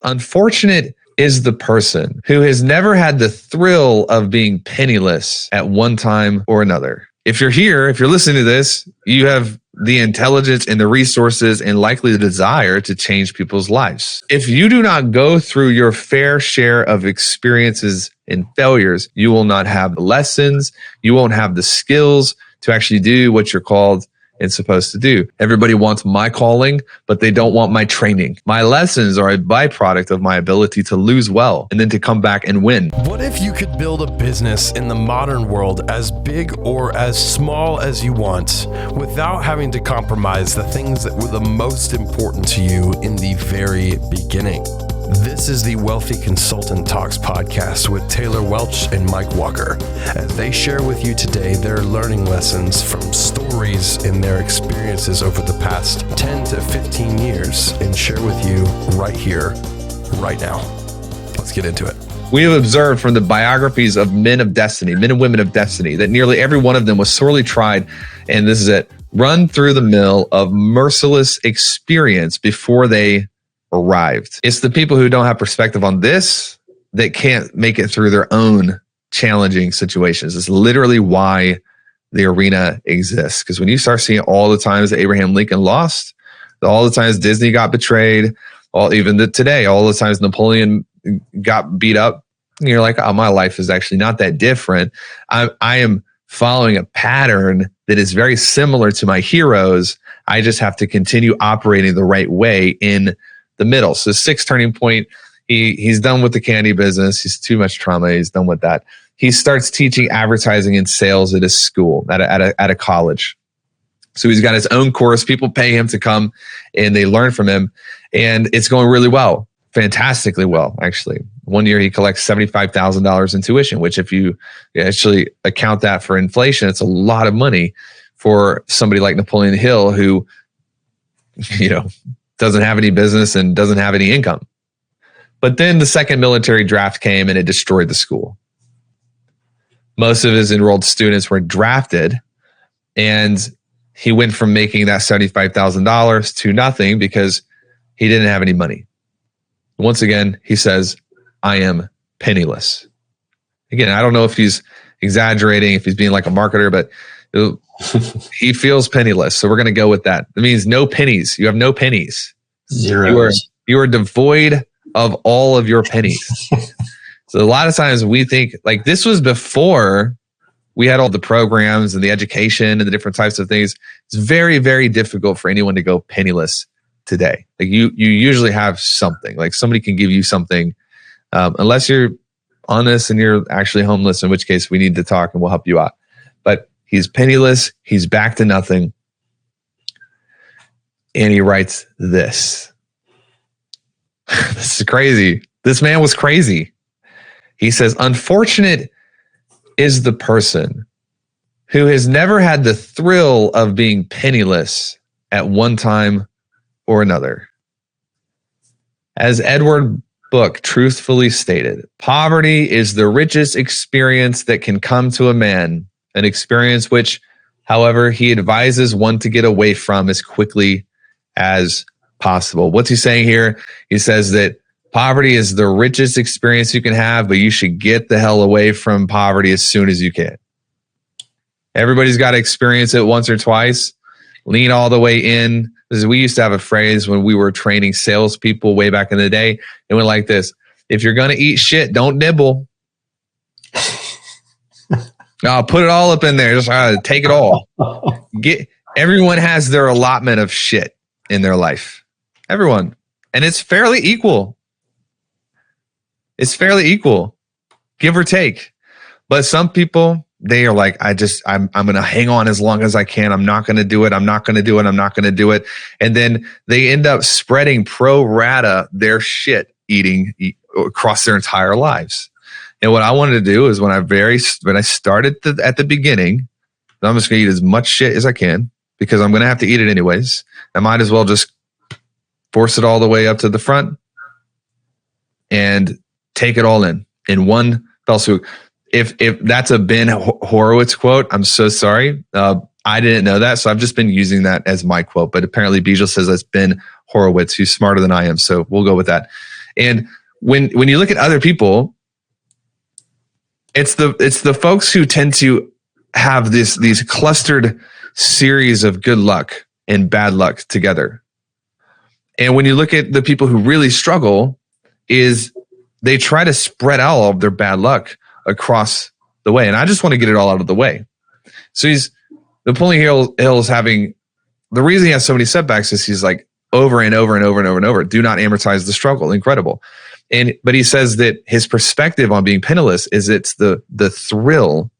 Unfortunate is the person who has never had the thrill of being penniless at one time or another. If you're here, if you're listening to this, you have the intelligence and the resources and likely the desire to change people's lives. If you do not go through your fair share of experiences and failures, you will not have the lessons. You won't have the skills to actually do what you're called and supposed to do. Everybody wants my calling, but they don't want my training. My lessons are a byproduct of my ability to lose well and then to come back and win. What if you could build a business in the modern world as big or as small as you want without having to compromise the things that were the most important to you in the very beginning? This is the Wealthy Consultant Talks podcast with Taylor Welch and Mike Walker, as they share with you today their learning lessons from stories in their experiences over the past 10 to 15 years and share with you right here, right now. Let's get into it. We have observed from the biographies of men of destiny, men and women of destiny, that nearly every one of them was sorely tried, and this is it, run through the mill of merciless experience before they arrived. It's the people who don't have perspective on this that can't make it through their own challenging situations. It's literally why the arena exists. Because when you start seeing all the times that Abraham Lincoln lost, all the times Disney got betrayed, today, all the times Napoleon got beat up, you're like, oh, my life is actually not that different. I am following a pattern that is very similar to my heroes. I just have to continue operating the right way in the middle. So 6th turning point, he's done with the candy business. He's too much trauma. He's done with that. He starts teaching advertising and sales at his school, at a college. So he's got his own course. People pay him to come and they learn from him. And it's going really well, fantastically well, actually. One year he collects $75,000 in tuition, which if you actually account that for inflation, it's a lot of money for somebody like Napoleon Hill who, doesn't have any business and doesn't have any income. But then the second military draft came and it destroyed the school. Most of his enrolled students were drafted, and he went from making that $75,000 to nothing because he didn't have any money. Once again, he says, I am penniless. Again, I don't know if he's exaggerating, if he's being like a marketer, but he feels penniless. So we're going to go with that. It means no pennies. You have no pennies. Zero. You are devoid of all of your pennies. So a lot of times we think like this was before we had all the programs and the education and the different types of things. It's very, very difficult for anyone to go penniless today. Like you usually have something, like somebody can give you something, unless you're honest and you're actually homeless, in which case we need to talk and we'll help you out. But he's penniless. He's back to nothing. And he writes this. This is crazy. This man was crazy. He says, unfortunate is the person who has never had the thrill of being penniless at one time or another. As Edward Book truthfully stated, poverty is the richest experience that can come to a man, an experience which, however, he advises one to get away from as quickly as possible. What's he saying here? He says that poverty is the richest experience you can have, but you should get the hell away from poverty as soon as you can. Everybody's got to experience it once or twice. Lean all the way in. We used to have a phrase when we were training salespeople way back in the day. It went like this: if you're going to eat shit, don't nibble. No, put it all up in there. Just take it all. Everyone has their allotment of shit in their life. Everyone. And it's fairly equal. It's fairly equal, give or take. But some people, they are like, I'm going to hang on as long as I can. I'm not going to do it. I'm not going to do it. I'm not going to do it. And then they end up spreading pro rata their shit eating across their entire lives. And what I wanted to do is when I started at the beginning, I'm just going to eat as much shit as I can because I'm going to have to eat it anyways. I might as well just force it all the way up to the front and take it all in one fell swoop. If that's a Ben Horowitz quote, I'm so sorry. I didn't know that, so I've just been using that as my quote. But apparently, Bijal says that's Ben Horowitz, who's smarter than I am. So we'll go with that. And when you look at other people, it's the folks who tend to have these clustered series of good luck and bad luck together. And when you look at the people who really struggle, is they try to spread out all of their bad luck across the way. And I just want to get it all out of the way. So Napoleon Hill is having, the reason he has so many setbacks is he's like over and over and over and over and over, do not amortize the struggle. Incredible. But he says that his perspective on being penniless is it's the thrill,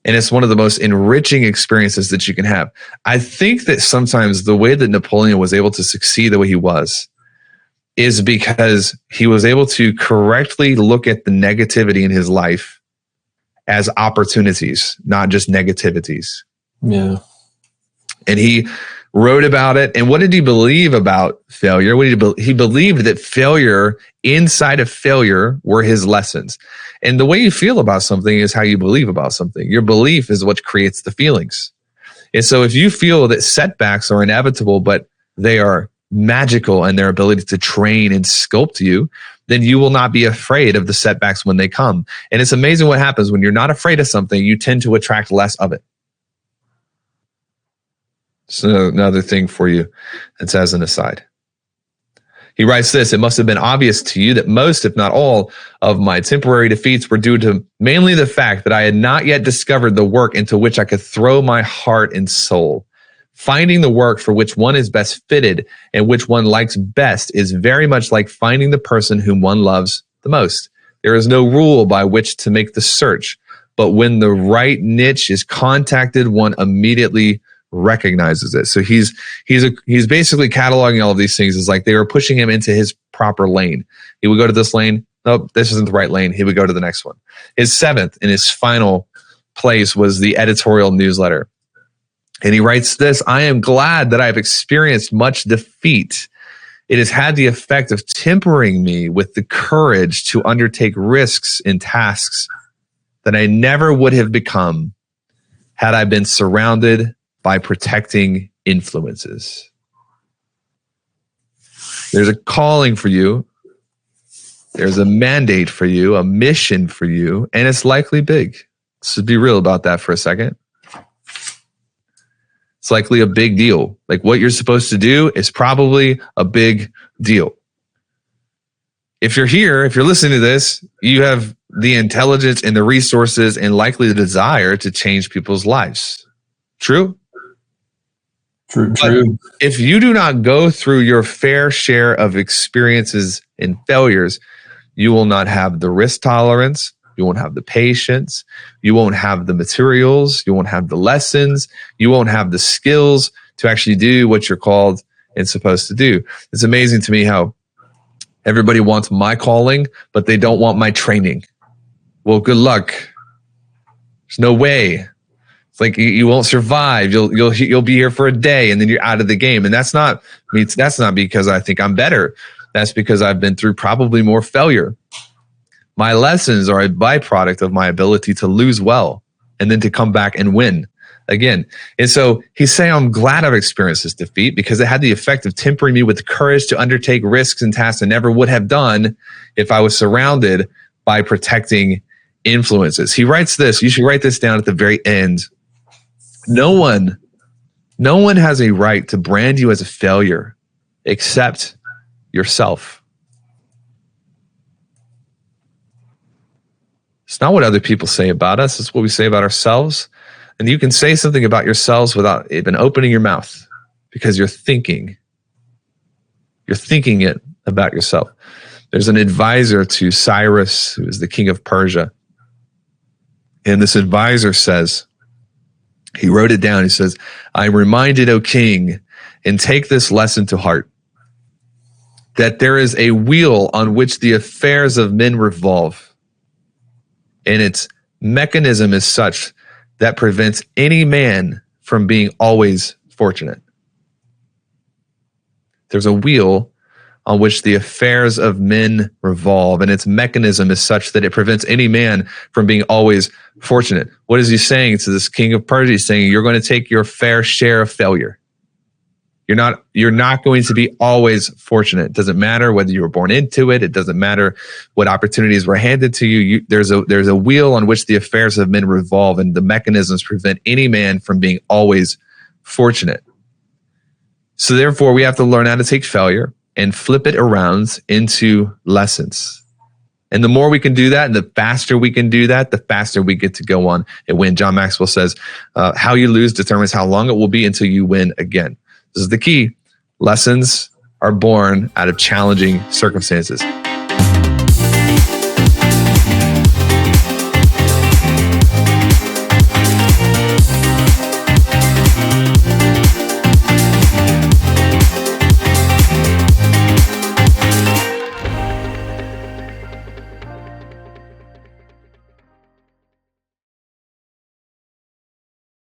and it's one of the most enriching experiences that you can have. I think that sometimes the way that Napoleon was able to succeed the way he was is because he was able to correctly look at the negativity in his life as opportunities, not just negativities. Yeah. And he wrote about it. And what did he believe about failure? He believed that failure, inside of failure, were his lessons. And the way you feel about something is how you believe about something. Your belief is what creates the feelings. And so if you feel that setbacks are inevitable, but they are magical in their ability to train and sculpt you, then you will not be afraid of the setbacks when they come. And it's amazing what happens when you're not afraid of something, you tend to attract less of it. So another thing for you, that's as an aside. He writes this: it must have been obvious to you that most, if not all, of my temporary defeats were due to mainly the fact that I had not yet discovered the work into which I could throw my heart and soul. Finding the work for which one is best fitted and which one likes best is very much like finding the person whom one loves the most. There is no rule by which to make the search, but when the right niche is contacted, one immediately recognizes it. So he's basically cataloging all of these things as like they were pushing him into his proper lane. He would go to this lane. Nope, this isn't the right lane. He would go to the next one. His seventh and his final place was the editorial newsletter. And he writes this: I am glad that I have experienced much defeat. It has had the effect of tempering me with the courage to undertake risks and tasks that I never would have become had I been surrounded by protecting influences. There's a calling for you. There's a mandate for you, a mission for you, and it's likely big. So be real about that for a second. It's likely a big deal. Like what you're supposed to do is probably a big deal. If you're here, if you're listening to this, you have the intelligence and the resources and likely the desire to change people's lives. True? True. If you do not go through your fair share of experiences and failures, you will not have the risk tolerance. You won't have the patience. You won't have the materials. You won't have the lessons. You won't have the skills to actually do what you're called and supposed to do. It's amazing to me how everybody wants my calling, but they don't want my training. Well, good luck. There's no way. It's like you won't survive. You'll be here for a day and then you're out of the game. And that's not because I think I'm better. That's because I've been through probably more failure. My lessons are a byproduct of my ability to lose well and then to come back and win again. And so he's saying, I'm glad I've experienced this defeat because it had the effect of tempering me with the courage to undertake risks and tasks I never would have done if I was surrounded by protecting influences. He writes this, you should write this down at the very end. No one has a right to brand you as a failure except yourself. It's not what other people say about us. It's what we say about ourselves. And you can say something about yourselves without even opening your mouth because you're thinking it about yourself. There's an advisor to Cyrus, who is the king of Persia. And this advisor says, he wrote it down. He says, I'm reminded, O king, and take this lesson to heart, that there is a wheel on which the affairs of men revolve. And its mechanism is such that prevents any man from being always fortunate. There's a wheel on which the affairs of men revolve, and its mechanism is such that it prevents any man from being always fortunate. What is he saying to this king of Persia? He's saying, you're going to take your fair share of failure. You're not going to be always fortunate. It doesn't matter whether you were born into it. It doesn't matter what opportunities were handed to you. There's a wheel on which the affairs of men revolve, and the mechanisms prevent any man from being always fortunate. So therefore, we have to learn how to take failure and flip it around into lessons. And the more we can do that, and the faster we can do that, the faster we get to go on and win. John Maxwell says, how you lose determines how long it will be until you win again. This is the key. Lessons are born out of challenging circumstances.